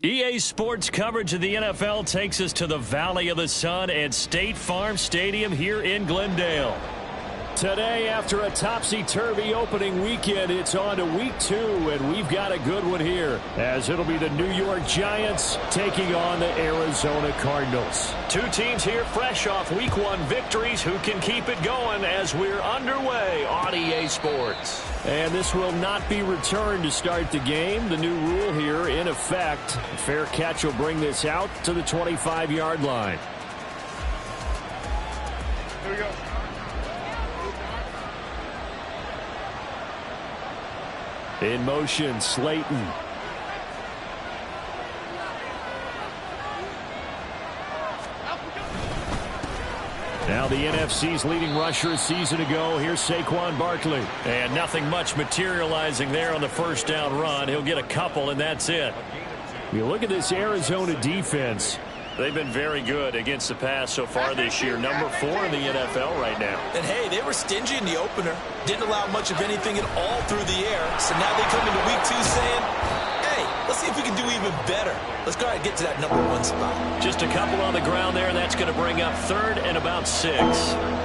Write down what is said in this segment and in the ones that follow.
EA Sports coverage of the NFL takes us to the Valley of the Sun at State Farm Stadium here in Glendale. Today, after a topsy-turvy opening weekend, it's on to week 2, and we've got a good one here, as it'll be the New York Giants taking on the Arizona Cardinals. Two teams here fresh off week 1 victories. Who can keep it going as we're underway on EA Sports? And this will not be returned to start the game. The new rule here in effect. A fair catch will bring this out to the 25-yard line. Here we go. In motion, Slayton. Now the NFC's leading rusher a season ago. Here's Saquon Barkley. And nothing much materializing there on the first down run. He'll get a couple, and that's it. You look at this Arizona defense. They've been very good against the pass so far this year. Number 4 in the NFL right now. And, hey, they were stingy in the opener. Didn't allow much of anything at all through the air. So now they come into week 2 saying, hey, let's see if we can do even better. Let's go ahead and get to that number 1 spot. Just a couple on the ground there. That's going to bring up 3rd and about 6.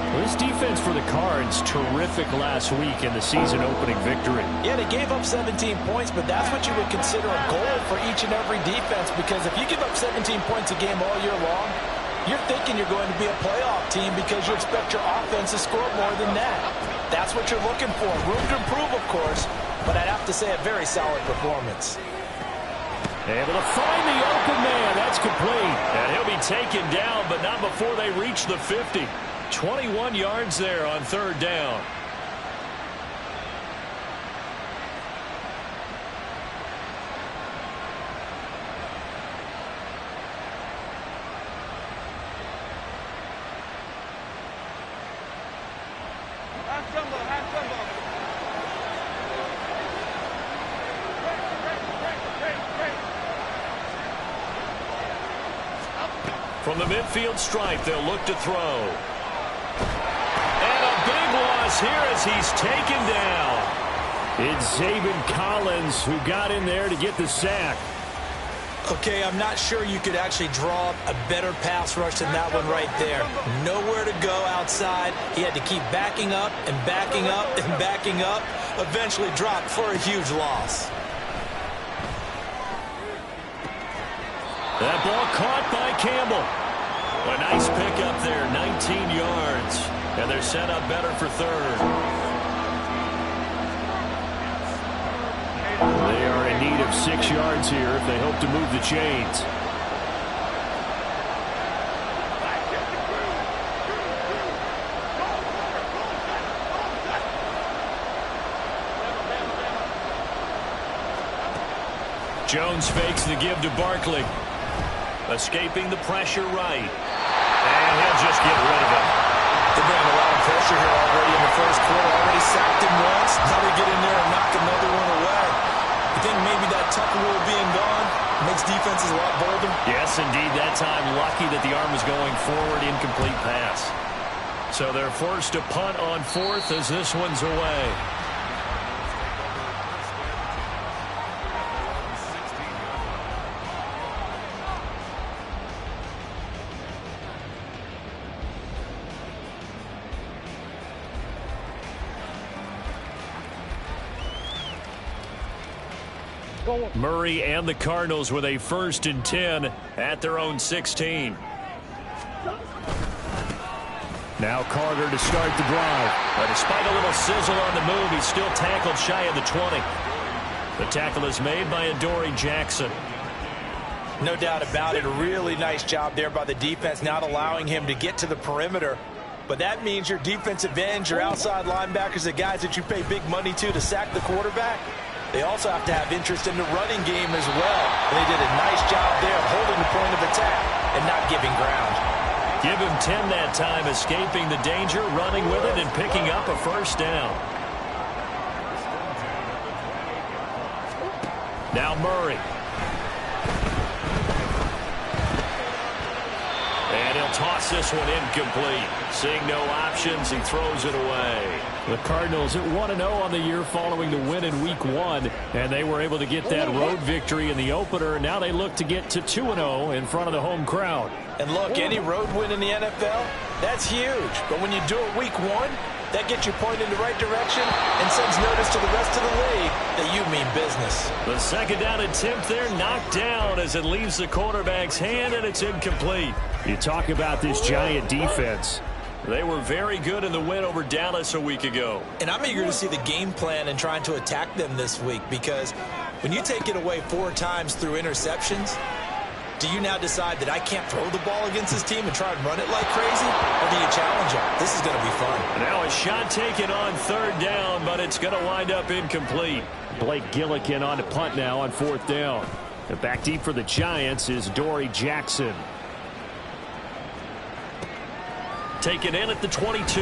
Well, this defense for the Cards, terrific last week in the season opening victory. Yeah, they gave up 17 points, but that's what you would consider a goal for each and every defense, because if you give up 17 points a game all year long, you're thinking you're going to be a playoff team because you expect your offense to score more than that. That's what you're looking for. Room to improve, of course, but I'd have to say a very solid performance. Able to find the open man. That's complete. And he'll be taken down, but not before they reach the 50. 21 yards there on 3rd down. From the midfield stripe, they'll look to throw. And a big loss here as he's taken down. It's Zaven Collins who got in there to get the sack. Okay, I'm not sure you could actually draw a better pass rush than that one right there. Nowhere to go outside. He had to keep backing up and backing up and backing up. Eventually dropped for a huge loss. That ball caught by Campbell. A nice pick up there, 19 yards. And they're set up better for 3rd. They are in need of 6 yards here if they hope to move the chains. Jones fakes the give to Barkley. Escaping the pressure right. And he'll just get rid of it. They're bringing a lot of pressure here already in the first quarter. Already sacked him once. Now they get in there and knock another one away. I think maybe that Tucker rule being gone makes defenses a lot bolder. Yes, indeed. That time, lucky that the arm was going forward. Incomplete pass. So they're forced to punt on 4th as this one's away. Murray and the Cardinals with a 1st and 10 at their own 16. Now Carter to start the drive. But despite a little sizzle on the move, he's still tackled shy of the 20. The tackle is made by Adoree Jackson. No doubt about it. A really nice job there by the defense, not allowing him to get to the perimeter. But that means your defensive ends, your outside linebackers, the guys that you pay big money to sack the quarterback, they also have to have interest in the running game as well. And they did a nice job there of holding the point of attack and not giving ground. Give him 10 that time, escaping the danger, running with it, and picking up a 1st down. Now Murray. And he'll toss this one incomplete. Seeing no options, he throws it away. The Cardinals at 1-0 on the year following the win in Week 1, and they were able to get that road victory in the opener, and now they look to get to 2-0 in front of the home crowd. And look, any road win in the NFL, that's huge. But when you do it Week 1, that gets you pointed in the right direction and sends notice to the rest of the league that you mean business. The second down attempt there knocked down as it leaves the quarterback's hand, and it's incomplete. You talk about this Giant defense. They were very good in the win over Dallas a week ago. And I'm eager to see the game plan and trying to attack them this week, because when you take it away 4 times through interceptions, do you now decide that I can't throw the ball against this team and try and run it like crazy? Or do you challenge them? This is going to be fun. Now a shot taken on third down, but it's going to wind up incomplete. Blake Gillikin on to punt now on 4th down. And back deep for the Giants is Dory Jackson. Taken in at the 22.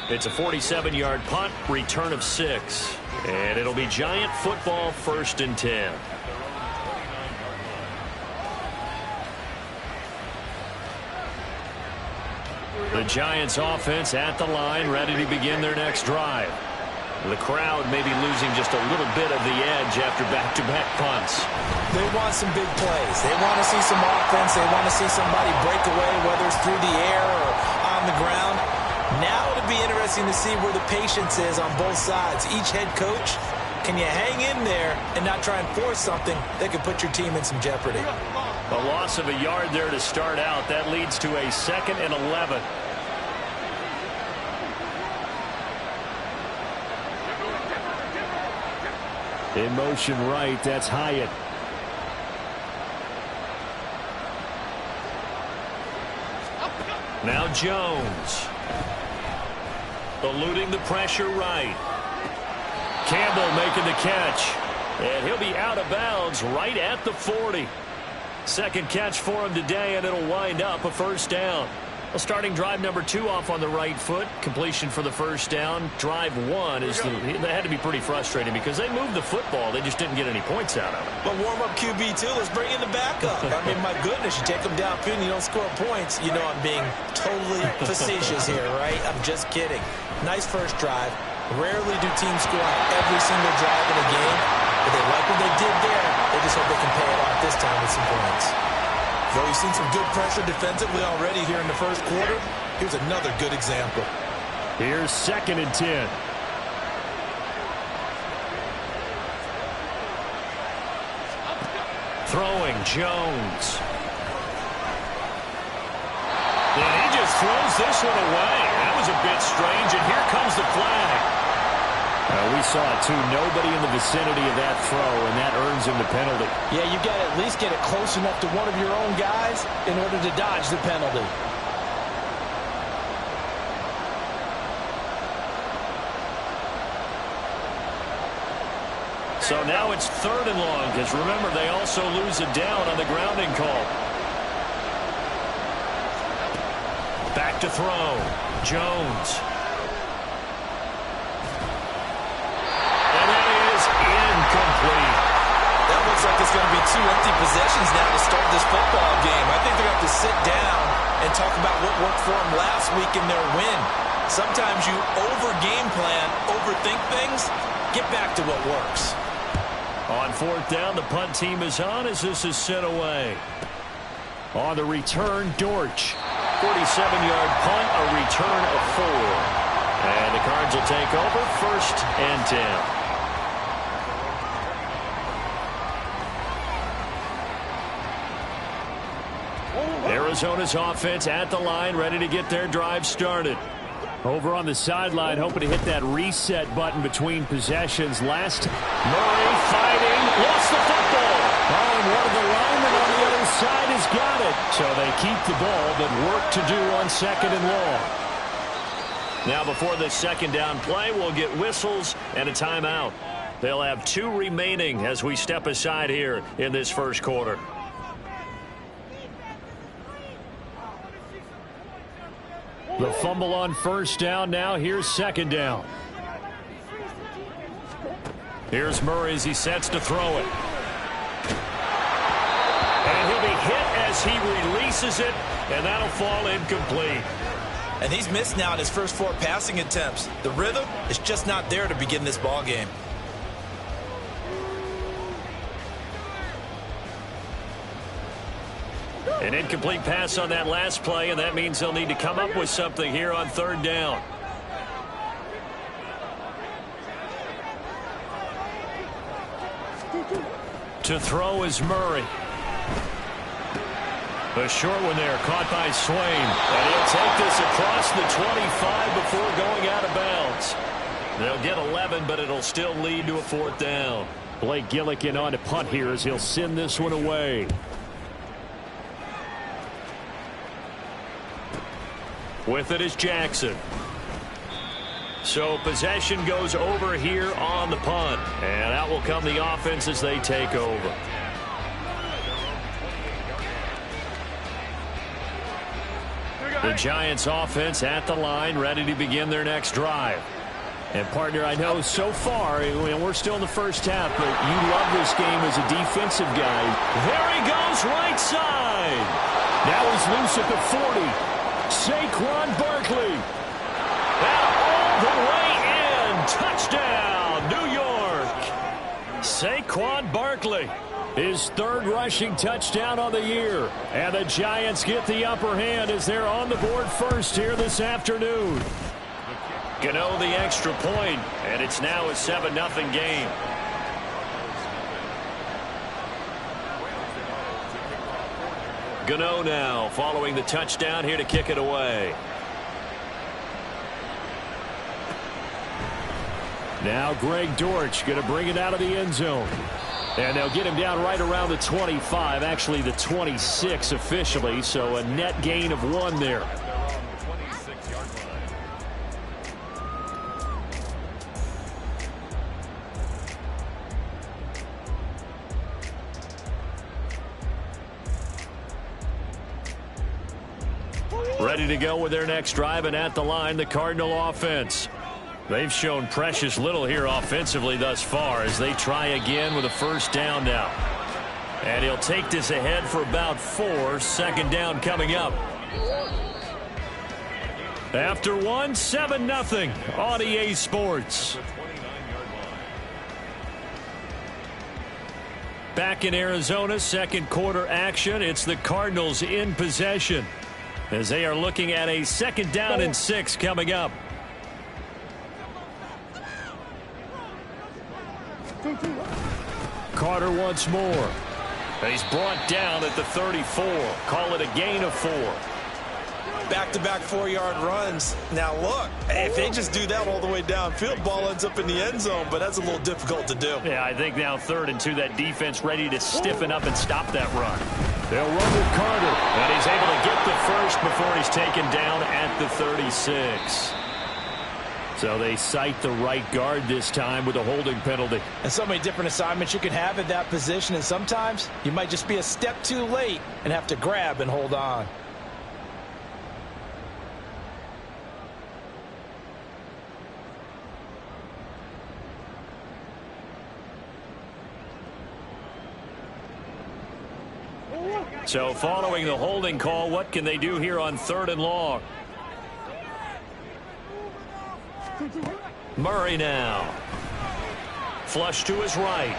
It's a 47-yard punt, return of 6. And it'll be Giant football, 1st and 10. The Giants offense at the line, ready to begin their next drive. The crowd may be losing just a little bit of the edge after back-to-back punts. They want some big plays. They want to see some offense. They want to see somebody break away, whether it's through the air or on the ground. Now it'll be interesting to see where the patience is on both sides. Each head coach, can you hang in there and not try and force something that could put your team in some jeopardy? A loss of a yard there to start out. That leads to a 2nd and 11. In motion right, that's Hyatt. Now Jones. Eluding the pressure right. Campbell making the catch. And he'll be out of bounds right at the 40. Second catch for him today, and it'll wind up a 1st down. Well, starting drive number 2 off on the right foot. Completion for the 1st down. Drive 1 is that had to be pretty frustrating because they moved the football. They just didn't get any points out of it. But warm up QB2, let's bring in the backup. I mean, my goodness, you take them downfield and you don't score points. You know I'm being totally facetious here, right? I'm just kidding. Nice first drive. Rarely do teams score on every single drive in a game. But they like what they did there. They just hope they can pay it off this time with some points. Though you've seen some good pressure defensively already here in the first quarter, here's another good example. Here's 2nd and 10. Throwing Jones. And he just throws this one away. That was a bit strange, and here comes the flag. We saw it too. Nobody in the vicinity of that throw, and that earns him the penalty. Yeah, you got to at least get it close enough to one of your own guys in order to dodge the penalty. So now it's 3rd and long, because remember, they also lose a down on the grounding call. Back to throw. Jones. Incomplete. That looks like it's going to be 2 empty possessions now to start this football game. I think they're going to have to sit down and talk about what worked for them last week in their win. Sometimes you over-game plan, overthink things. Get back to what works. On 4th down, the punt team is on as this is sent away. On the return, Dortch. 47-yard punt, a return of 4. And the Cards will take over 1st and 10. Arizona's offense at the line, ready to get their drive started. Over on the sideline, hoping to hit that reset button between possessions. Murray fighting, lost the football. Oh, and one of the linemen on the other side has got it. So they keep the ball, but work to do on 2nd and long. Now before this 2nd down play, we'll get whistles and a timeout. They'll have 2 remaining as we step aside here in this first quarter. The fumble on 1st down. Now here's 2nd down. Here's Murray as he sets to throw it. And he'll be hit as he releases chases it, and that'll fall incomplete. And he's missed now in his first 4 passing attempts. The rhythm is just not there to begin this ball game. An incomplete pass on that last play, and that means they'll need to come up with something here on 3rd down. To throw is Murray. A short one there, caught by Swain. And he'll take this across the 25 before going out of bounds. They'll get 11, but it'll still lead to a 4th down. Blake Gillikin on to punt here as he'll send this one away. With it is Jackson. So possession goes over here on the punt. And out will come the offense as they take over. The Giants offense at the line, ready to begin their next drive. And partner, I know so far, we're still in the first half, but you love this game as a defensive guy. There he goes, right side. Now he's loose at the 40. Saquon Barkley. And all the way in. Touchdown, New York. Saquon Barkley. His 3rd rushing touchdown on the year. And the Giants get the upper hand as they're on the board first here this afternoon. Gano the extra point, and it's now a 7-0 game. Gano now following the touchdown here to kick it away. Now Greg Dortch going to bring it out of the end zone. And they'll get him down right around the 25, actually the 26 officially, so a net gain of 1 there. Ready to go with their next drive, and at the line, the Cardinal offense. They've shown precious little here offensively thus far as they try again with a 1st down now. And he'll take this ahead for about 4. 2nd down coming up. After 1, 7-0 on EA Sports. Back in Arizona, 2nd quarter action. It's the Cardinals in possession as they are looking at a 2nd down and 6 coming up. Carter once more. He's brought down at the 34. Call it a gain of 4. Back-to-back 4-yard runs. Now look, if they just do that all the way downfield, ball ends up in the end zone, but that's a little difficult to do. Yeah, I think now 3rd and 2, that defense ready to stiffen up and stop that run. They'll run with Carter, and he's able to get the 1st before he's taken down at the 36. So they cite the right guard this time with a holding penalty. And so many different assignments you can have at that position, and sometimes you might just be a step too late and have to grab and hold on. So following the holding call, what can they do here on 3rd and long? Murray now. Flush to his right.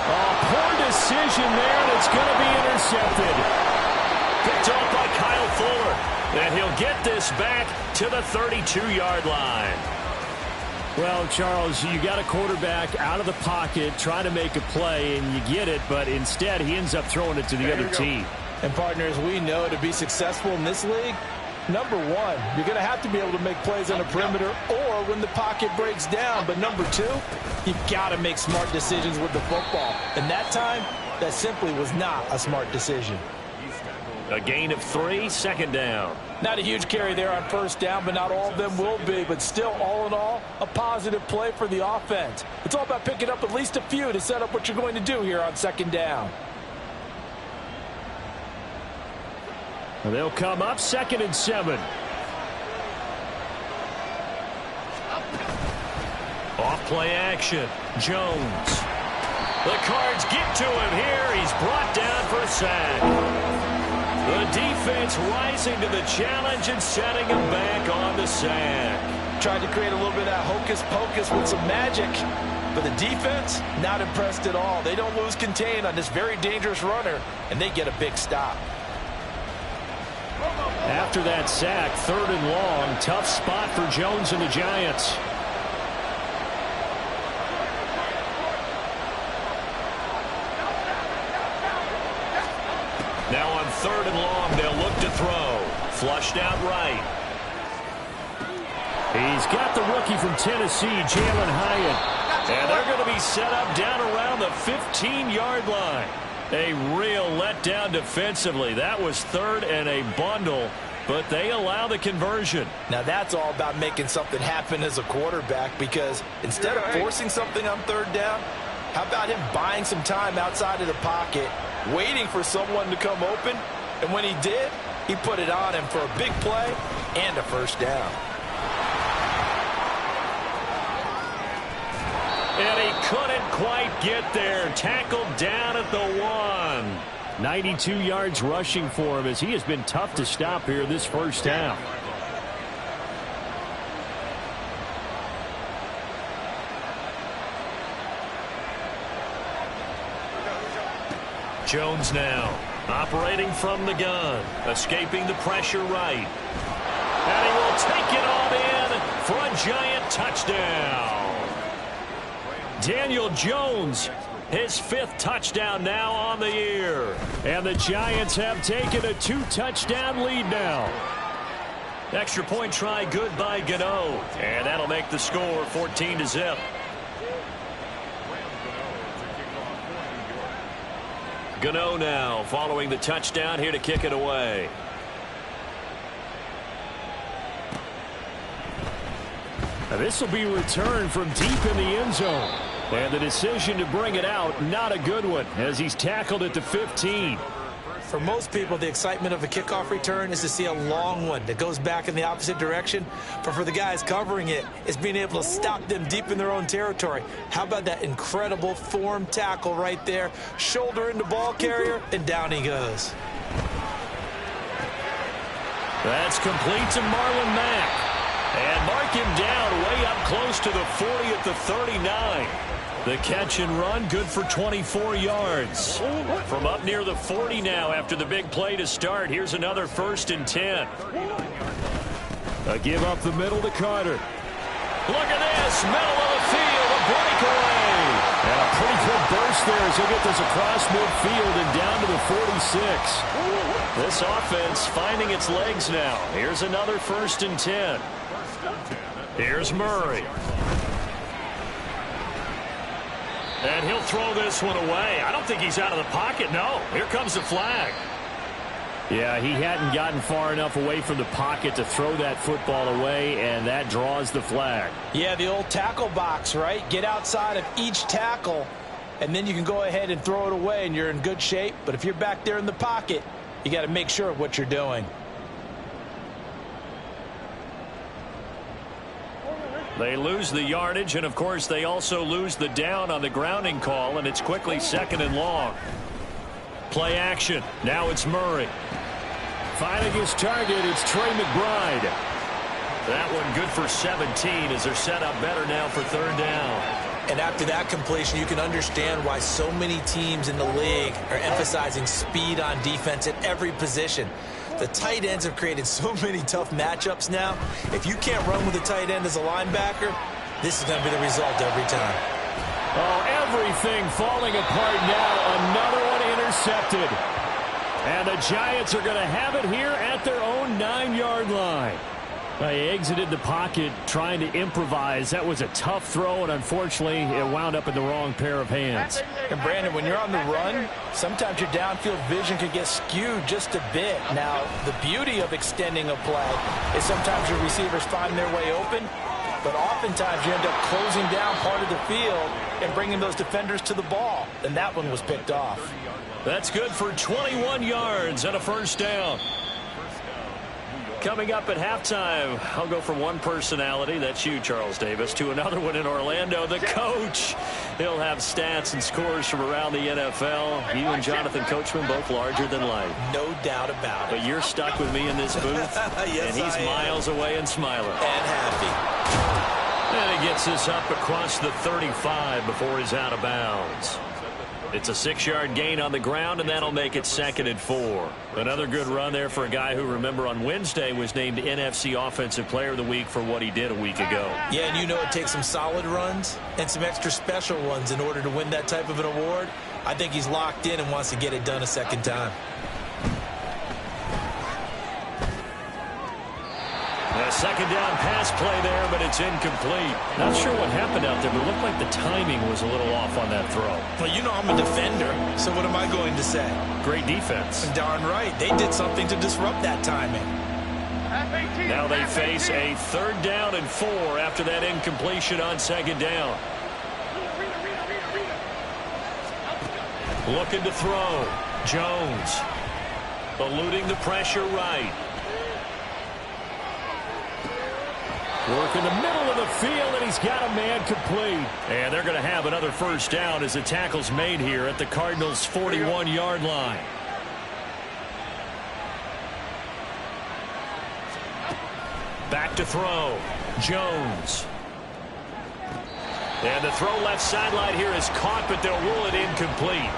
Oh, poor decision there, and it's going to be intercepted. Picked off by Kyle Fuller. And he'll get this back to the 32-yard line. Well, Charles, you got a quarterback out of the pocket trying to make a play, and you get it, but instead he ends up throwing it to the other team. And partners, we know to be successful in this league, number 1, you're going to have to be able to make plays on the perimeter or when the pocket breaks down. But number 2, you've got to make smart decisions with the football. And that time, that simply was not a smart decision. A gain of 3, 2nd down. Not a huge carry there on 1st down, but not all of them will be. But still, all in all, a positive play for the offense. It's all about picking up at least a few to set up what you're going to do here on 2nd down. And they'll come up 2nd and 7. Off play action. Jones. The Cards get to him here. He's brought down for a sack. defense rising to the challenge and setting him back on the sack. Tried to create a little bit of that hocus-pocus with some magic, but the defense, not impressed at all. They don't lose contain on this very dangerous runner, and they get a big stop. After that sack, 3rd and long, tough spot for Jones and the Giants. Now on 3rd and long, they'll look to throw. Flushed out right. He's got the rookie from Tennessee, Jalen Hyatt. And they're going to be set up down around the 15-yard line. A real letdown defensively. That was 3rd and a bundle, but they allow the conversion. Now that's all about making something happen as a quarterback, because instead of forcing something on 3rd down, how about him buying some time outside of the pocket, waiting for someone to come open, and when he did, he put it on him for a big play and a 1st down. And he couldn't quite get there. Tackled down at the 1. 92 yards rushing for him, as he has been tough to stop here this 1st down. Jones now operating from the gun, escaping the pressure right. And he will take it on in for a Giant touchdown. Daniel Jones, his 5th touchdown now on the year. And the Giants have taken a 2-touchdown lead now. Extra point try good by Gano. And that'll make the score 14-0. Gano now following the touchdown here to kick it away. Now this will be returned from deep in the end zone. And the decision to bring it out, not a good one, as he's tackled at the 15. For most people, the excitement of a kickoff return is to see a long one that goes back in the opposite direction. But for the guys covering it, it's being able to stop them deep in their own territory. How about that incredible form tackle right there? Shoulder into ball carrier, and down he goes. That's complete to Marlon Mack. And mark him down way up close to the 40 at the 39. The catch and run good for 24 yards. From up near the 40 now after the big play to start. Here's another 1st and 10. A give up the middle to Carter. Look at this, middle of the field, a breakaway. And a pretty good burst there as he'll get this across midfield and down to the 46. This offense finding its legs now. Here's another 1st and 10. Here's Murray. And he'll throw this one away. I don't think he's out of the pocket. No, here comes the flag. Yeah, he hadn't gotten far enough away from the pocket to throw that football away, and that draws the flag. Yeah, the old tackle box, right? Get outside of each tackle, and then you can go ahead and throw it away, and you're in good shape. But if you're back there in the pocket, you got to make sure of what you're doing. They lose the yardage, and of course they also lose the down on the grounding call, and it's quickly 2nd and long. Play action. Now it's Murray. Finding his target, it's Trey McBride. That one good for 17 as they're set up better now for 3rd down. And after that completion, you can understand why so many teams in the league are emphasizing speed on defense at every position. The tight ends have created so many tough matchups now. If you can't run with a tight end as a linebacker, this is going to be the result every time. Oh, everything falling apart now. Another one intercepted. And the Giants are going to have it here at their own 9-yard line. They exited the pocket trying to improvise. That was a tough throw, and unfortunately, it wound up in the wrong pair of hands. And Brandon, when you're on the run, sometimes your downfield vision can get skewed just a bit. Now, the beauty of extending a play is sometimes your receivers find their way open, but oftentimes you end up closing down part of the field and bringing those defenders to the ball. And that one was picked off. That's good for 21 yards and a 1st down. Coming up at halftime, I'll go from one personality, that's you, Charles Davis, to another one in Orlando, the coach. He'll have stats and scores from around the NFL. You and Jonathan Coachman both larger than life. No doubt about it. But you're stuck with me in this booth, yes, and he's miles away and smiling. And happy. And he gets this up across the 35 before he's out of bounds. It's a 6-yard gain on the ground, and that'll make it 2nd and 4. Another good run there for a guy who, remember, on Wednesday was named NFC Offensive Player of the Week for what he did a week ago. Yeah, and you know it takes some solid runs and some extra special ones in order to win that type of an award. I think he's locked in and wants to get it done a second time. A second down pass play there, but it's incomplete. Not sure what happened out there, but it looked like the timing was a little off on that throw. Well, you know I'm a defender, so what am I going to say? Great defense. Darn right. They did something to disrupt that timing. Now they face a 3rd down and 4 after that incompletion on 2nd down. Looking to throw. Jones. Eluding the pressure right. Work in the middle of the field, and he's got a man complete. And they're going to have another 1st down as the tackle's made here at the Cardinals' 41-yard line. Back to throw. Jones. And the throw left sideline here is caught, but they'll rule it incomplete.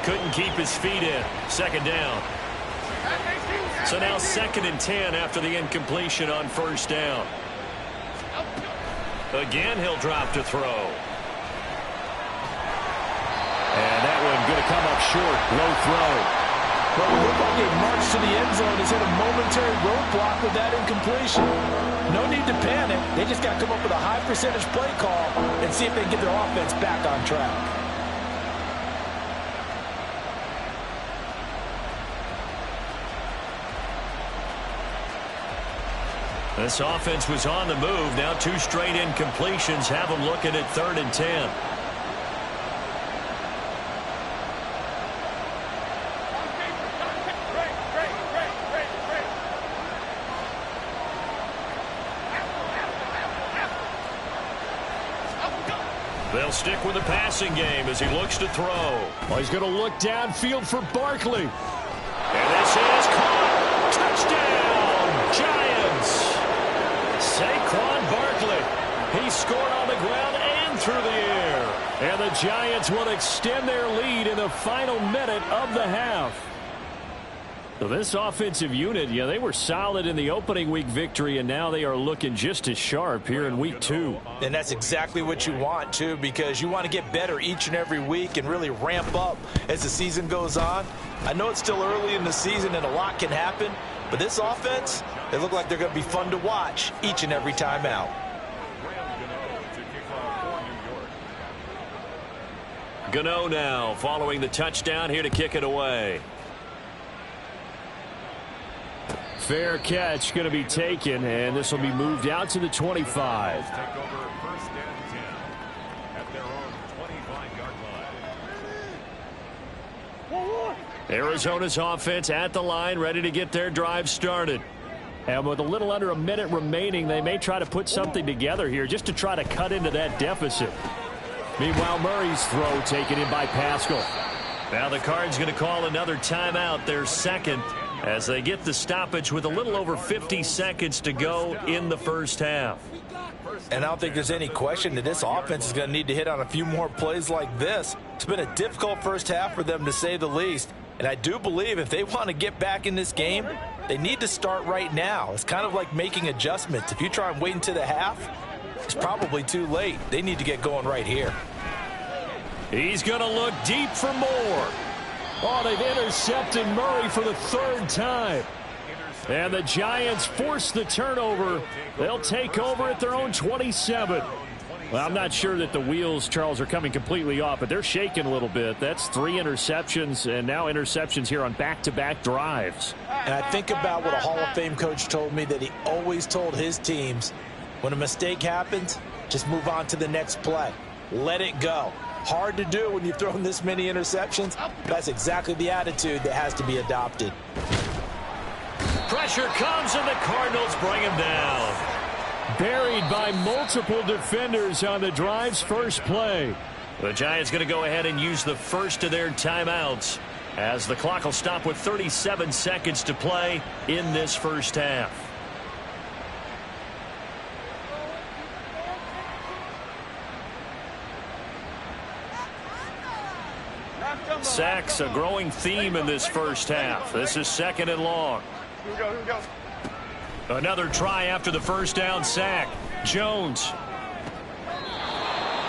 Couldn't keep his feet in. 2nd down. So now 2nd and 10 after the incompletion on 1st down. Again, he'll drop to throw. And that one going to come up short. Low throw. Well, it looked like a march to the end zone has hit a momentary roadblock with that incompletion. No need to panic. They just got to come up with a high percentage play call and see if they can get their offense back on track. This offense was on the move. Now 2 straight incompletions have them looking at 3rd and 10. They'll stick with the passing game as he looks to throw. Well, he's going to look downfield for Barkley. And this is caught. Touchdown, Giants. Saquon Barkley. He scored on the ground and through the air. And the Giants will extend their lead in the final minute of the half. So this offensive unit, they were solid in the opening week victory, and now they are looking just as sharp here in week 2. And that's exactly what you want, too, because you want to get better each and every week and really ramp up as the season goes on. I know it's still early in the season and a lot can happen, but this offense, they look like they're going to be fun to watch each and every time out. Gano now following the touchdown here to kick it away. Fair catch going to be taken, and this will be moved out to the 25. Take over 1st and 10 at their own 25-yard line. Arizona's offense at the line, ready to get their drive started. And with a little under a minute remaining, they may try to put something together here just to try to cut into that deficit. Meanwhile, Murray's throw taken in by Pascal. Now the Cards going to call another timeout, their 2nd, as they get the stoppage with a little over 50 seconds to go in the first half. And I don't think there's any question that this offense is going to need to hit on a few more plays like this. It's been a difficult first half for them, to say the least. And I do believe if they want to get back in this game, they need to start right now. It's kind of like making adjustments. If you try and wait until the half, it's probably too late. They need to get going right here. He's going to look deep for more. Oh, they've intercepted Murray for the 3rd time. And the Giants force the turnover. They'll take over at their own 27. Well, I'm not sure that the wheels, Charles, are coming completely off, but they're shaking a little bit. That's 3 interceptions, and now interceptions here on back-to-back drives. And I think about what a Hall of Fame coach told me, that he always told his teams, when a mistake happens, just move on to the next play. Let it go. Hard to do when you've thrown this many interceptions. That's exactly the attitude that has to be adopted. Pressure comes, and the Cardinals bring him down. Buried by multiple defenders on the drive's first play. The Giants going to go ahead and use the first of their timeouts as the clock will stop with 37 seconds to play in this first half. Sacks a growing theme in this first half. This is 2nd and long. Here we go. Another try after the first down sack. Jones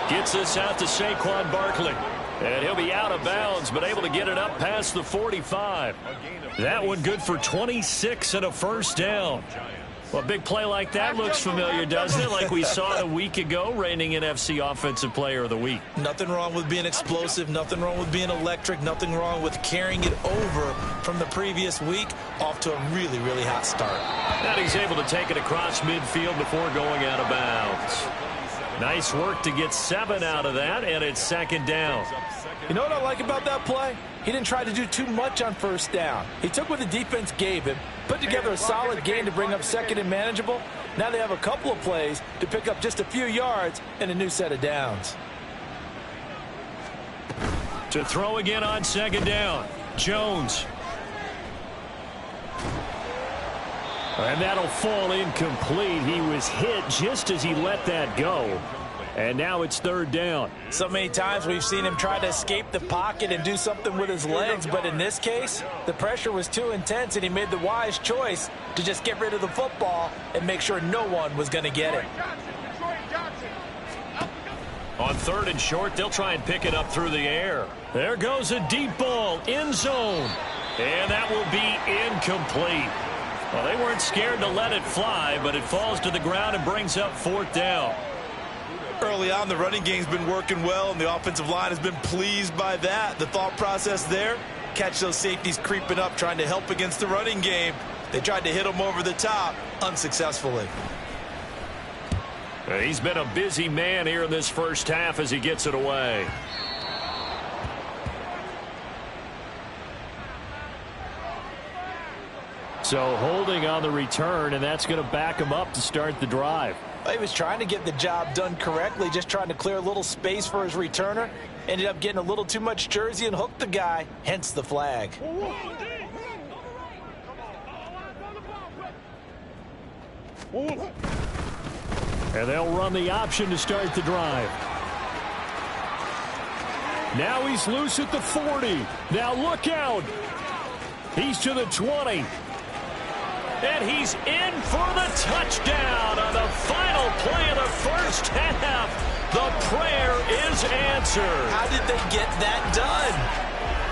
gets this out to Saquon Barkley. And he'll be out of bounds, but able to get it up past the 45. That one good for 26 and a first down. Well, a big play like that looks familiar, doesn't it? Like we saw it a week ago, reigning NFC Offensive Player of the Week. Nothing wrong with being explosive. Nothing wrong with being electric. Nothing wrong with carrying it over from the previous week off to a really, really hot start. And he's able to take it across midfield before going out of bounds. Nice work to get 7 out of that, and it's 2nd down. You know what I like about that play? He didn't try to do too much on first down. He took what the defense gave him, put together a solid game to bring up 2nd and manageable. Now they have a couple of plays to pick up just a few yards and a new set of downs. To throw again on 2nd down, Jones. And that'll fall incomplete. He was hit just as he let that go. And now it's 3rd down. So many times we've seen him try to escape the pocket and do something with his legs, but in this case, the pressure was too intense, and he made the wise choice to just get rid of the football and make sure no one was going to get it. On 3rd and short, they'll try and pick it up through the air. There goes a deep ball, end zone. And that will be incomplete. Well, they weren't scared to let it fly, but it falls to the ground and brings up 4th down. Early on, the running game's been working well, and the offensive line has been pleased by that. The thought process there, catch those safeties creeping up, trying to help against the running game. They tried to hit him over the top, unsuccessfully. He's been a busy man here in this first half as he gets it away. So holding on the return, and that's going to back him up to start the drive. He was trying to get the job done correctly, just trying to clear a little space for his returner. Ended up getting a little too much jersey and hooked the guy, hence the flag. And they'll run the option to start the drive. Now he's loose at the 40. Now look out. He's to the 20. And he's in for the touchdown on the final play of the first half. The prayer is answered. How did they get that done?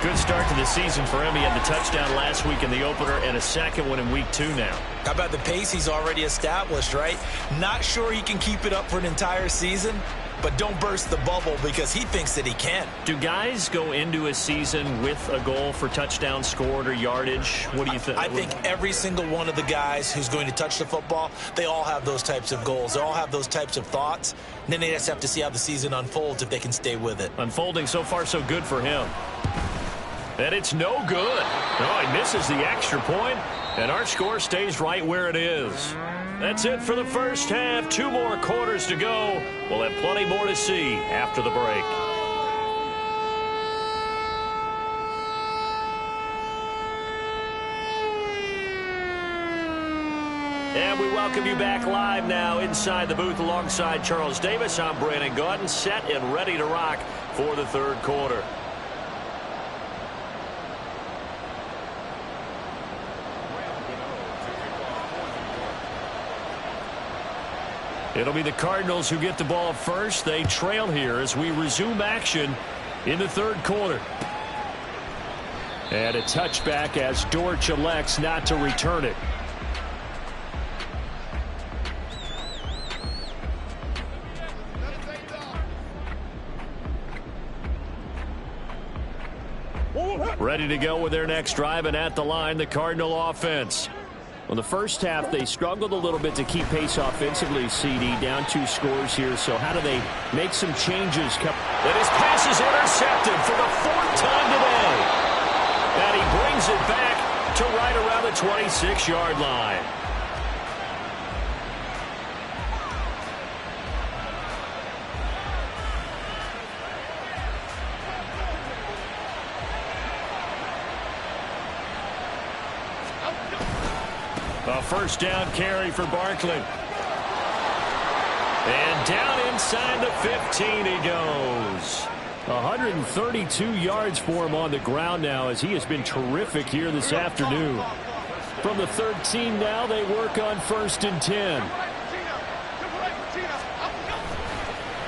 Good start to the season for him. He had the touchdown last week in the opener and a second one in week 2 now. How about the pace he's already established, right? Not sure he can keep it up for an entire season, but don't burst the bubble because he thinks that he can. Do guys go into a season with a goal for touchdown scored or yardage? What do you think? I think every single one of the guys who's going to touch the football, they all have those types of goals. They all have those types of thoughts. And then they just have to see how the season unfolds if they can stay with it. Unfolding so far so good for him. And it's no good. No, he misses the extra point, and our score stays right where it is. That's it for the first half. 2 more quarters to go. We'll have plenty more to see after the break. And we welcome you back live now inside the booth alongside Charles Davis. I'm Brandon Gaudin, set and ready to rock for the 3rd quarter. It'll be the Cardinals who get the ball first. They trail here as we resume action in the 3rd quarter. And a touchback as Dortch elects not to return it. Ready to go with their next drive, and at the line, the Cardinal offense. Well, the first half, they struggled a little bit to keep pace offensively, CD, down 2 scores here. So how do they make some changes? And his pass is intercepted for the 4th time today. And he brings it back to right around the 26-yard line. A first down carry for Barkley. And down inside the 15 he goes. 132 yards for him on the ground now, as he has been terrific here this afternoon. From the 13 now, they work on 1st and 10.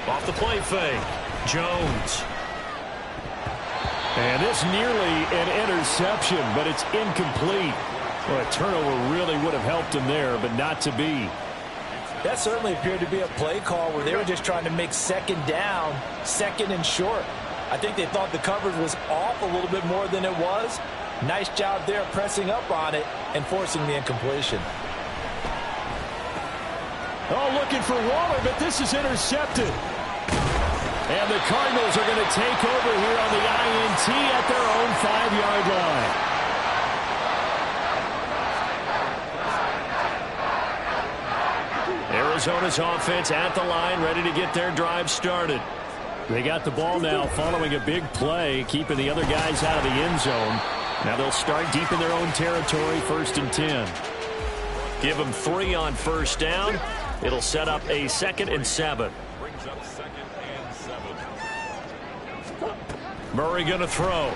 Off the play fake. Jones. And this nearly an interception, but it's incomplete. Well, a turnover really would have helped him there, but not to be. That certainly appeared to be a play call where they were just trying to make second down, second and short. I think they thought the coverage was off a little bit more than it was. Nice job there pressing up on it and forcing the incompletion. Oh, looking for Waller, but this is intercepted. And the Cardinals are going to take over here on the INT at their own 5-yard line. Arizona's offense at the line, ready to get their drive started. They got the ball now following a big play, keeping the other guys out of the end zone. Now they'll start deep in their own territory, 1st and 10. Give them 3 on first down. It'll set up a 2nd and 7. Brings up 2nd and 7. Murray going to throw.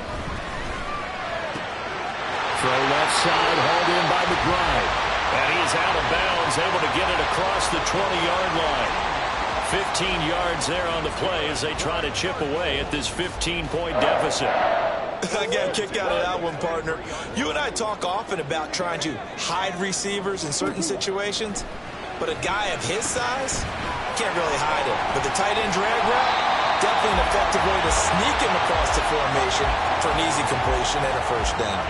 Throw left side, hauled in by McBride. And he's out of bounds, able to get it across the 20-yard line. 15 yards there on the play as they try to chip away at this 15-point deficit. I got a kick out of that one, partner. You and I talk often about trying to hide receivers in certain situations, but a guy of his size can't really hide it. But the tight end drag route, definitely an effective way to sneak him across the formation for an easy completion and a first down.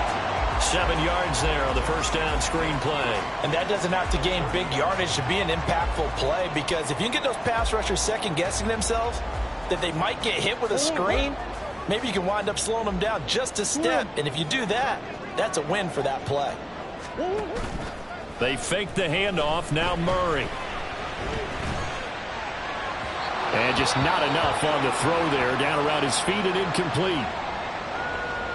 7 yards there on the first down screen play. And that doesn't have to gain big yardage to be an impactful play, because if you can get those pass rushers second-guessing themselves that they might get hit with a screen, maybe you can wind up slowing them down just a step. And if you do that, that's a win for that play. They fake the handoff. Now Murray. And just not enough on the throw there. Down around his feet and incomplete.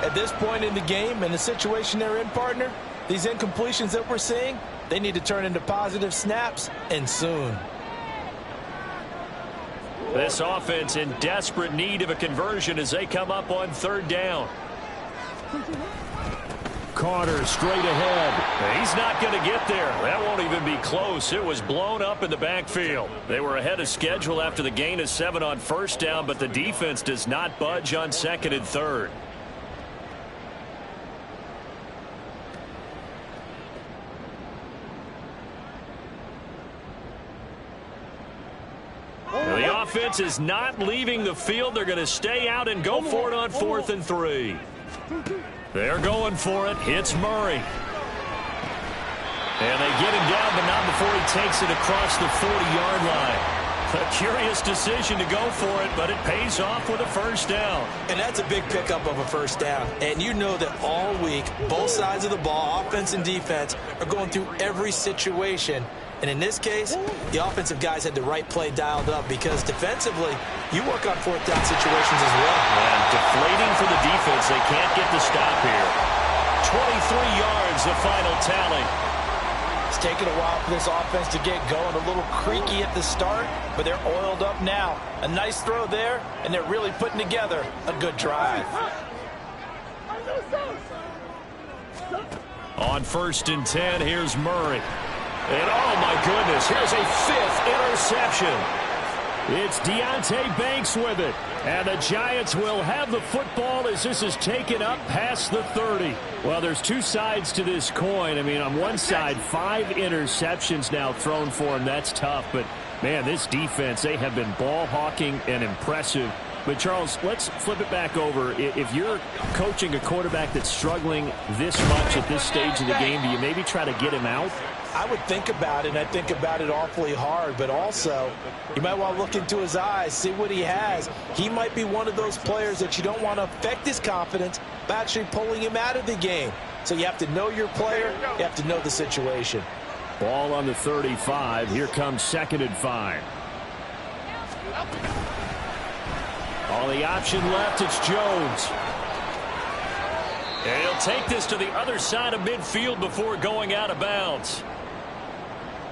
At this point in the game and the situation they're in, partner, these incompletions that we're seeing, they need to turn into positive snaps, and soon. This offense in desperate need of a conversion as they come up on 3rd down. Carter straight ahead. He's not going to get there. That won't even be close. It was blown up in the backfield. They were ahead of schedule after the gain of 7 on first down, but the defense does not budge on 2nd and 3rd. The offense is not leaving the field. They're going to stay out and go for it on 4th and 3. They're going for it. Hits Murray. And they get him down, but not before he takes it across the 40-yard line. A curious decision to go for it, but it pays off with a first down. And that's a big pickup of a first down. And you know that all week, both sides of the ball, offense and defense, are going through every situation. And in this case, the offensive guys had the right play dialed up, because defensively, you work on 4th down situations as well. And deflating for the defense. They can't get the stop here. 23 yards, the final tally. It's taken a while for this offense to get going. A little creaky at the start, but they're oiled up now. A nice throw there, and they're really putting together a good drive. On 1st and 10, here's Murray. And oh my goodness, here's a 5th interception. It's Deonte Banks with it. And the Giants will have the football as this is taken up past the 30. Well, there's 2 sides to this coin. I mean, on one side, 5 interceptions now thrown for him. That's tough. But, man, this defense, they have been ball hawking and impressive. But, Charles, let's flip it back over. If you're coaching a quarterback that's struggling this much at this stage of the game, do you maybe try to get him out? I would think about it, and I think about it awfully hard, but also you might want to look into his eyes, see what he has. He might be one of those players that you don't want to affect his confidence by actually pulling him out of the game. So you have to know your player. You have to know the situation. Ball on the 35. Here comes 2nd and 5. On the option left, it's Jones. And he'll take this to the other side of midfield before going out of bounds.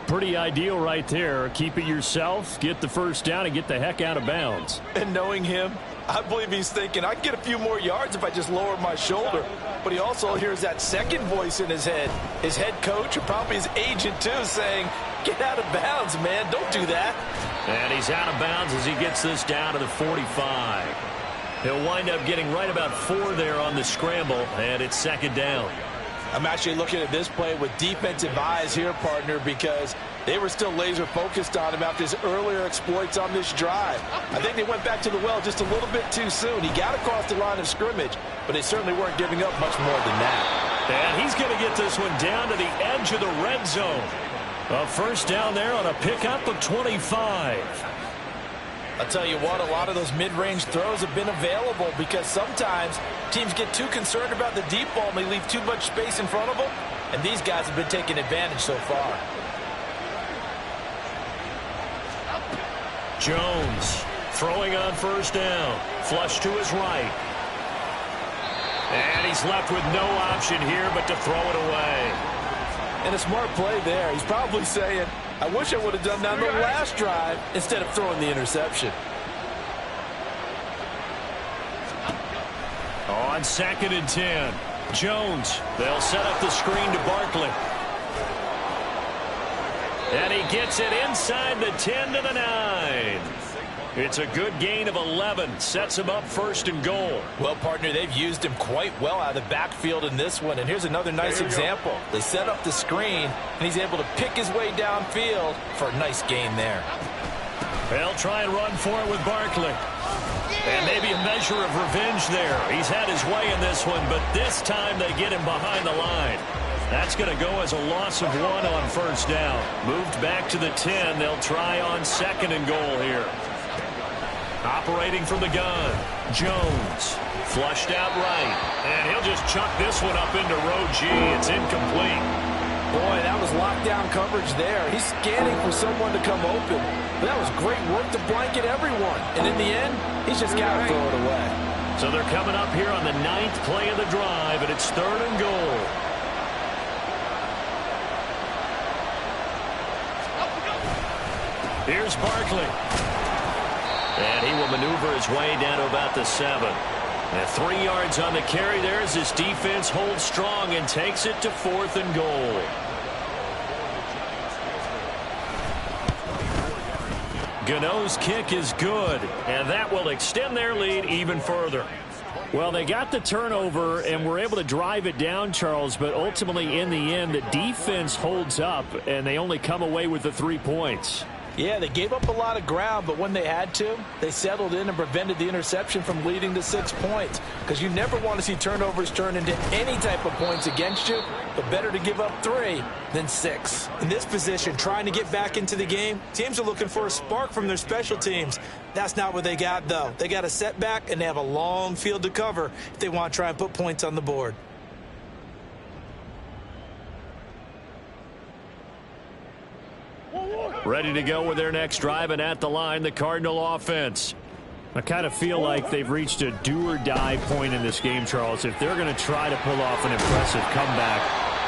Pretty ideal right there. Keep it yourself, get the first down, and get the heck out of bounds. And knowing him, I believe he's thinking, I can get a few more yards if I just lower my shoulder. But he also hears that second voice in his head. His head coach, or probably his agent too, saying, get out of bounds, man. Don't do that. And he's out of bounds as he gets this down to the 45. He'll wind up getting right about 4 there on the scramble, and it's 2nd down. I'm actually looking at this play with defensive eyes here, partner, because they were still laser focused on him after his earlier exploits on this drive. I think they went back to the well just a little bit too soon. He got across the line of scrimmage, but they certainly weren't giving up much more than that. And he's going to get this one down to the edge of the red zone. A first down there on a pickup of 25. I'll tell you what, a lot of those mid-range throws have been available because sometimes teams get too concerned about the deep ball and they leave too much space in front of them, and these guys have been taking advantage so far. Jones throwing on first down. Flush to his right. And he's left with no option here but to throw it away. And a smart play there. He's probably saying, I wish I would have done that on the last drive instead of throwing the interception. On 2nd and 10, Jones. They'll set up the screen to Barkley. And he gets it inside the 10 to the 9. It's a good gain of 11. Sets him up 1st and goal. Well, partner, they've used him quite well out of the backfield in this one. And here's another nice example. They set up the screen, and he's able to pick his way downfield for a nice gain there. They'll try and run for it with Barkley. And maybe a measure of revenge there. He's had his way in this one, but this time they get him behind the line. That's going to go as a loss of 1 on first down. Moved back to the 10. They'll try on 2nd and goal here. Operating from the gun, Jones. Flushed out right. And he'll just chuck this one up into row G. It's incomplete. Boy, that was lockdown coverage there. He's scanning for someone to come open. But that was great work to blanket everyone. And in the end, he's just got to throw it away. So they're coming up here on the 9th play of the drive, and it's 3rd and goal. Here's Barkley. And he will maneuver his way down to about the 7. And 3 yards on the carry there as his defense holds strong and takes it to 4th and goal. Gano's kick is good, and that will extend their lead even further. Well, they got the turnover and were able to drive it down, Charles, but ultimately in the end, the defense holds up, and they only come away with the 3 points. Yeah, they gave up a lot of ground, but when they had to, they settled in and prevented the interception from leading to 6 points. Because you never want to see turnovers turn into any type of points against you, but better to give up 3 than 6. In this position, trying to get back into the game, teams are looking for a spark from their special teams. That's not what they got, though. They got a setback, and they have a long field to cover if they want to try and put points on the board. Ready to go with their next drive, and at the line, the Cardinal offense. I kind of feel like they've reached a do-or-die point in this game, Charles. If they're going to try to pull off an impressive comeback,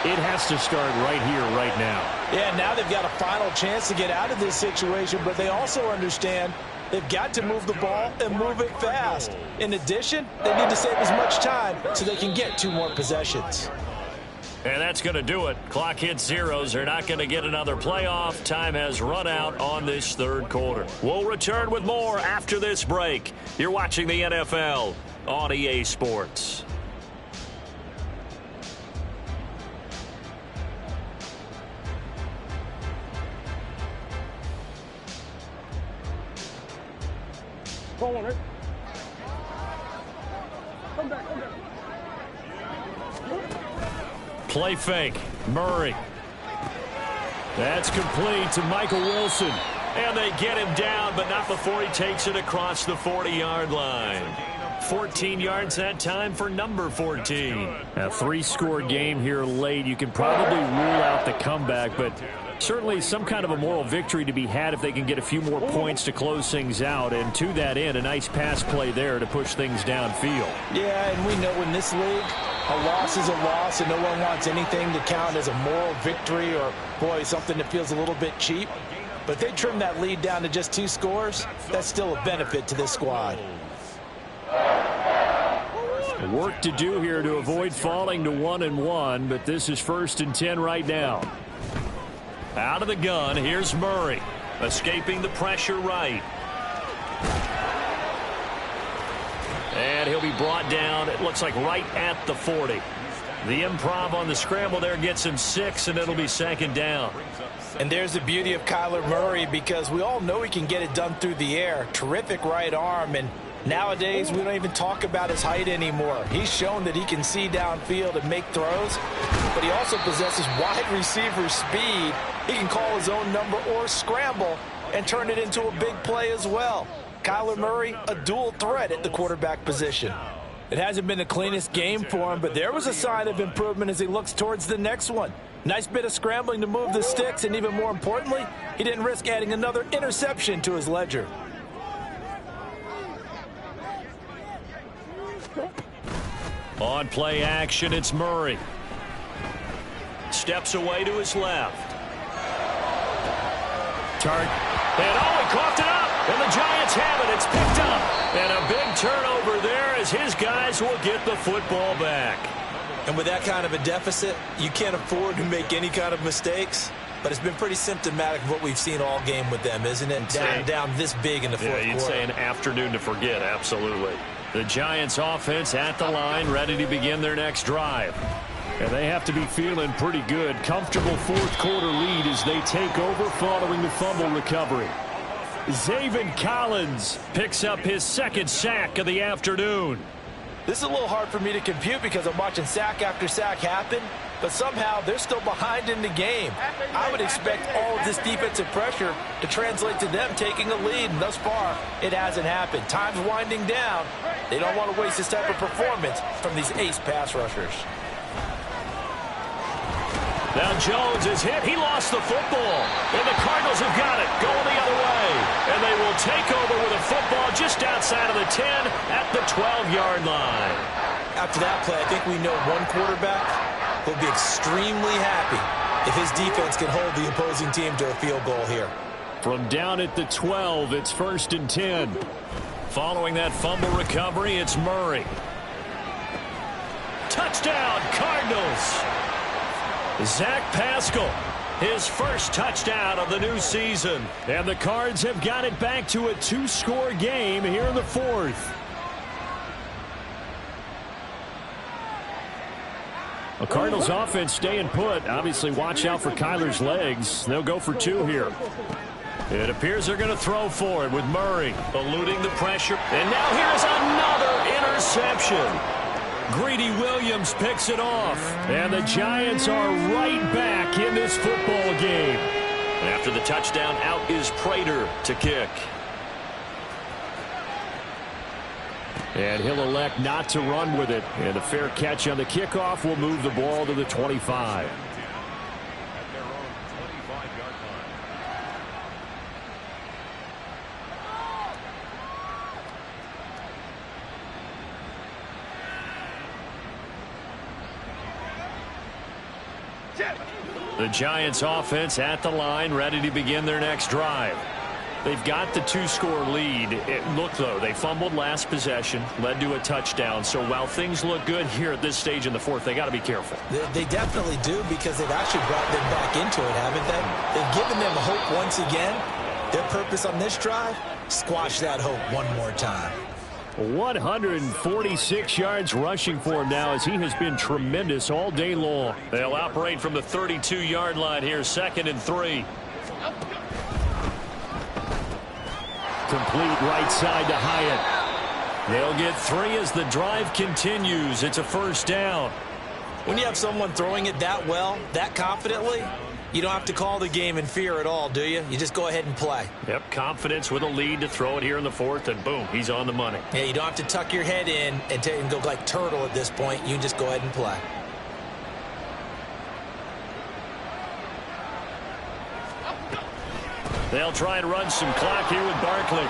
it has to start right here, right now. Yeah, now they've got a final chance to get out of this situation, but they also understand they've got to move the ball and move it fast. In addition, they need to save as much time so they can get 2 more possessions. And that's going to do it. Clock hits zeros. They're not going to get another playoff. Time has run out on this 3rd quarter. We'll return with more after this break. You're watching the NFL on EA Sports. Come back. Play fake. Murray. That's complete to Michael Wilson. And they get him down, but not before he takes it across the 40-yard line. 14 yards that time for number 14. A three-score game here late. You can probably rule out the comeback, but certainly some kind of a moral victory to be had if they can get a few more points to close things out. And to that end, a nice pass play there to push things downfield. Yeah, and we know in this league, a loss is a loss, and no one wants anything to count as a moral victory or, boy, something that feels a little bit cheap. But they trim that lead down to just 2 scores. That's still a benefit to this squad. Work to do here to avoid falling to 1-1, but this is 1st and 10 right now. Out of the gun, here's Murray. Escaping the pressure right. And he'll be brought down, it looks like right at the 40. The improv on the scramble there gets him 6, and it'll be 2nd down. And there's the beauty of Kyler Murray, because we all know he can get it done through the air. Terrific right arm, and nowadays we don't even talk about his height anymore. He's shown that he can see downfield and make throws, but he also possesses wide receiver speed. He can call his own number or scramble and turn it into a big play as well. Kyler Murray, a dual threat at the quarterback position. It hasn't been the cleanest game for him, but there was a sign of improvement as he looks towards the next one. Nice bit of scrambling to move the sticks, and even more importantly, he didn't risk adding another interception to his ledger. On play action, it's Murray. Steps away to his left. And he coughed it up. And the Giants have it. It's picked up. And a big turnover there as his guys will get the football back. And with that kind of a deficit, you can't afford to make any kind of mistakes. But it's been pretty symptomatic of what we've seen all game with them, isn't it? Down this big in the fourth quarter. You'd say an afternoon to forget, absolutely. The Giants offense at the line, ready to begin their next drive. And they have to be feeling pretty good. Comfortable fourth quarter lead as they take over following the fumble recovery. Zaven Collins picks up his 2nd sack of the afternoon. This is a little hard for me to compute because I'm watching sack after sack happen, but somehow they're still behind in the game. I would expect all of this defensive pressure to translate to them taking a lead, and thus far, it hasn't happened. Time's winding down. They don't want to waste this type of performance from these ace pass rushers. Now Jones is hit. He lost the football. And the Cardinals have got it. Going the other way. And they will take over with a football just outside of the 10 at the 12-yard line. After that play, I think we know one quarterback will be extremely happy if his defense can hold the opposing team to a field goal here. From down at the 12, it's 1st and 10. Following that fumble recovery, it's Murray. Touchdown, Cardinals. Zach Pascal, his first touchdown of the new season. And the Cards have got it back to a 2-score game here in the 4th. The Cardinals offense staying put. Obviously, watch out for Kyler's legs. They'll go for 2 here. It appears they're going to throw for it with Murray eluding the pressure. And now here's another interception. Greedy Williams picks it off. And the Giants are right back in this football game. After the touchdown, out is Prater to kick. And he'll elect not to run with it. And a fair catch on the kickoff will move the ball to the 25. The Giants offense at the line, ready to begin their next drive. They've got the 2-score lead. Look, though, they fumbled last possession, led to a touchdown. So while things look good here at this stage in the 4th, they got to be careful. They definitely do, because they've actually brought them back into it, haven't they? They've given them hope once again. Their purpose on this drive, squash that hope one more time. 146 yards rushing for him now as he has been tremendous all day long. They'll operate from the 32-yard line here, 2nd and 3. Complete right side to Hyatt. They'll get 3 as the drive continues. It's a 1st down. When you have someone throwing it that well, that confidently, you don't have to call the game in fear at all, do you? You just go ahead and play. Yep, confidence with a lead to throw it here in the fourth, and boom, he's on the money. Yeah, you don't have to tuck your head in and go like turtle at this point. You just go ahead and play. They'll try and run some clock here with Barkley.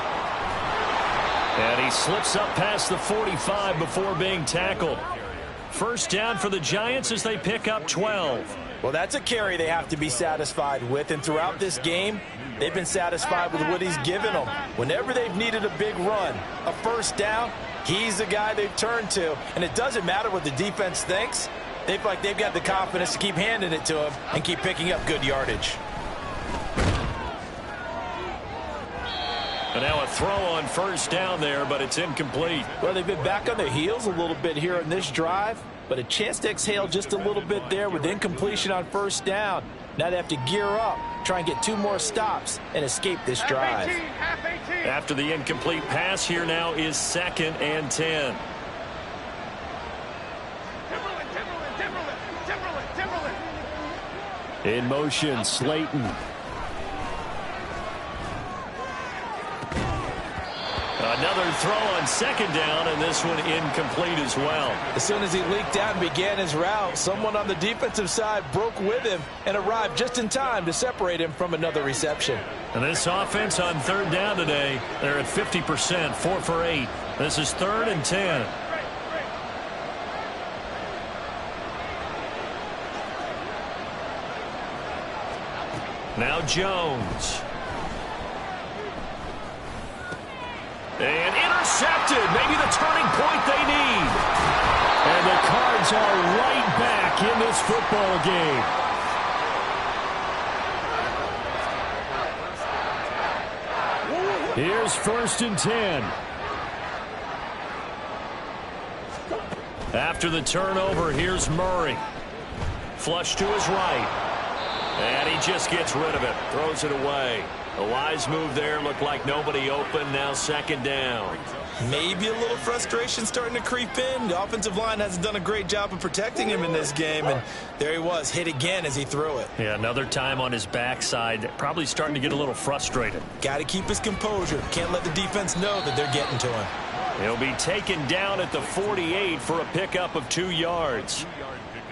And he slips up past the 45 before being tackled. First down for the Giants as they pick up 12. Well, that's a carry they have to be satisfied with, and throughout this game, they've been satisfied with what he's given them. Whenever they've needed a big run, a first down, he's the guy they've turned to, and it doesn't matter what the defense thinks. They feel like they've got the confidence to keep handing it to him and keep picking up good yardage. And now a throw on first down there, but it's incomplete. Well, they've been back on their heels a little bit here in this drive, but a chance to exhale just a little bit there with incompletion on first down. Now they have to gear up, try and get 2 more stops, and escape this drive. After the incomplete pass, here now is 2nd and 10. In motion, Slayton. Another throw on 2nd down, and this one incomplete as well. As soon as he leaked out and began his route, someone on the defensive side broke with him and arrived just in time to separate him from another reception. And this offense on 3rd down today, they're at 50%, 4 for 8. This is 3rd and 10. Now Jones. And intercepted. Maybe the turning point they need. And the Cards are right back in this football game. Here's 1st and 10. After the turnover, here's Murray. Flush to his right. And he just gets rid of it. Throws it away. A wise move there. Looked like nobody open. Now 2nd down. Maybe a little frustration starting to creep in. The offensive line hasn't done a great job of protecting him in this game. And there he was, hit again as he threw it. Yeah, another time on his backside. Probably starting to get a little frustrated. Got to keep his composure. Can't let the defense know that they're getting to him. He'll be taken down at the 48 for a pickup of 2 yards.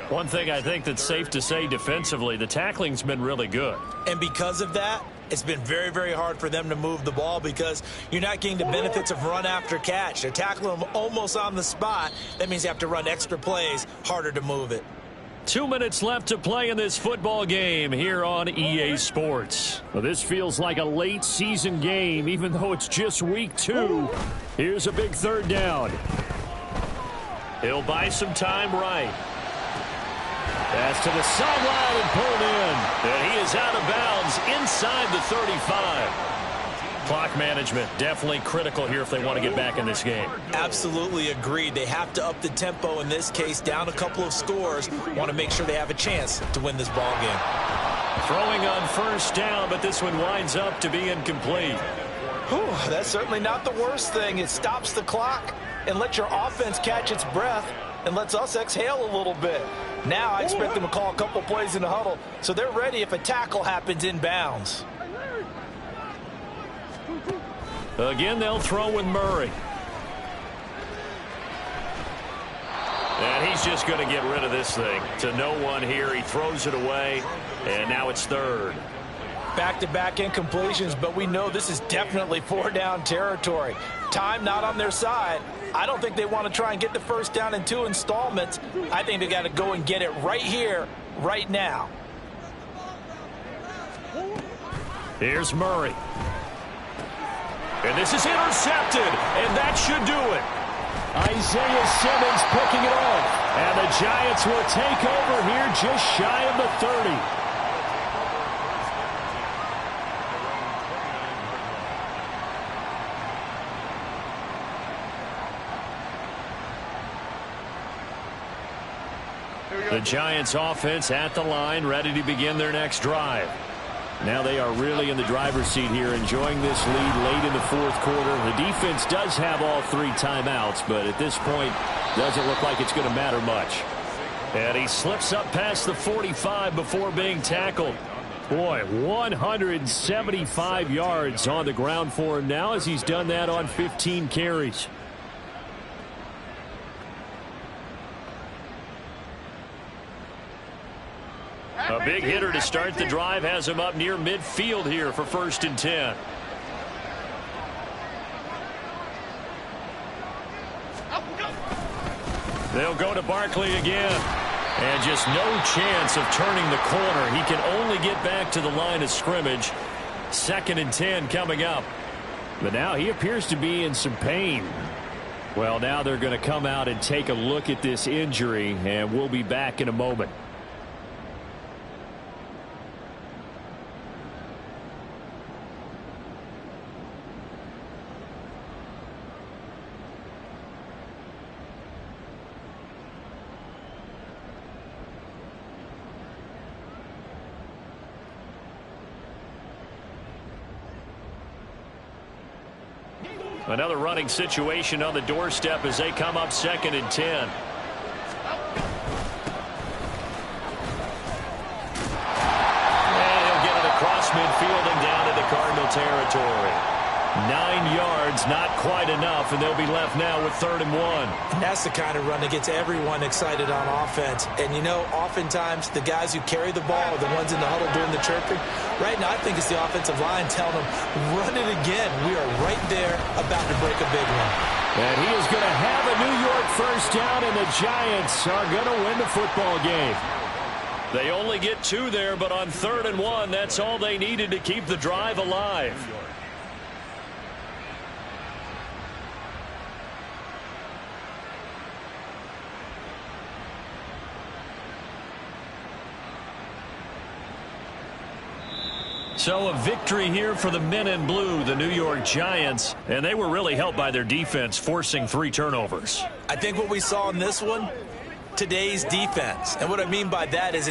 One thing I think that's safe to say defensively, the tackling's been really good. And because of that, it's been very, very hard for them to move the ball because you're not getting the benefits of run after catch. They're tackling them almost on the spot. That means you have to run extra plays, harder to move it. 2 minutes left to play in this football game here on EA Sports. Well, this feels like a late season game, even though it's just week 2. Here's a big 3rd down. He'll buy some time right. Pass to the sideline and pulled in. And he is out of bounds inside the 35. Clock management definitely critical here if they want to get back in this game. Absolutely agreed. They have to up the tempo in this case, down a couple of scores. Want to make sure they have a chance to win this ball game. Throwing on 1st down, but this one winds up to be incomplete. Whew, that's certainly not the worst thing. It stops the clock and lets your offense catch its breath and lets us exhale a little bit. Now I expect them to call a couple plays in the huddle so they're ready if a tackle happens in bounds. Again, they'll throw with Murray. And he's just going to get rid of this thing. To no one here. He throws it away, and now it's 3rd. Back-to-back incompletions, but we know this is definitely 4-down territory. Time not on their side. I don't think they want to try and get the 1st down in 2 installments. I think they got to go and get it right here, right now. Here's Murray. And this is intercepted, and that should do it. Isaiah Simmons picking it off. And the Giants will take over here just shy of the 30. The Giants offense at the line, ready to begin their next drive. Now they are really in the driver's seat here, enjoying this lead late in the 4th quarter. The defense does have all 3 timeouts, but at this point, doesn't look like it's going to matter much. And he slips up past the 45 before being tackled. Boy, 175 yards on the ground for him now as he's done that on 15 carries. A big hitter to start the drive has him up near midfield here for 1st and 10. They'll go to Barkley again. And just no chance of turning the corner. He can only get back to the line of scrimmage. 2nd and 10 coming up. But now he appears to be in some pain. Well, now they're going to come out and take a look at this injury, and we'll be back in a moment. Another running situation on the doorstep as they come up 2nd and 10. And he'll get it across midfield and down into Cardinal territory. 9 yards, not quite enough, and they'll be left now with 3rd and 1. And that's the kind of run that gets everyone excited on offense. And, you know, oftentimes the guys who carry the ball are the ones in the huddle doing the chirping. Right now, I think it's the offensive line telling them, run it again. We are right there about to break a big one. And he is going to have a New York 1st down, and the Giants are going to win the football game. They only get 2 there, but on 3rd and 1, that's all they needed to keep the drive alive. So a victory here for the men in blue, the New York Giants, and they were really helped by their defense, forcing 3 turnovers. I think what we saw in this one, today's defense. And what I mean by that is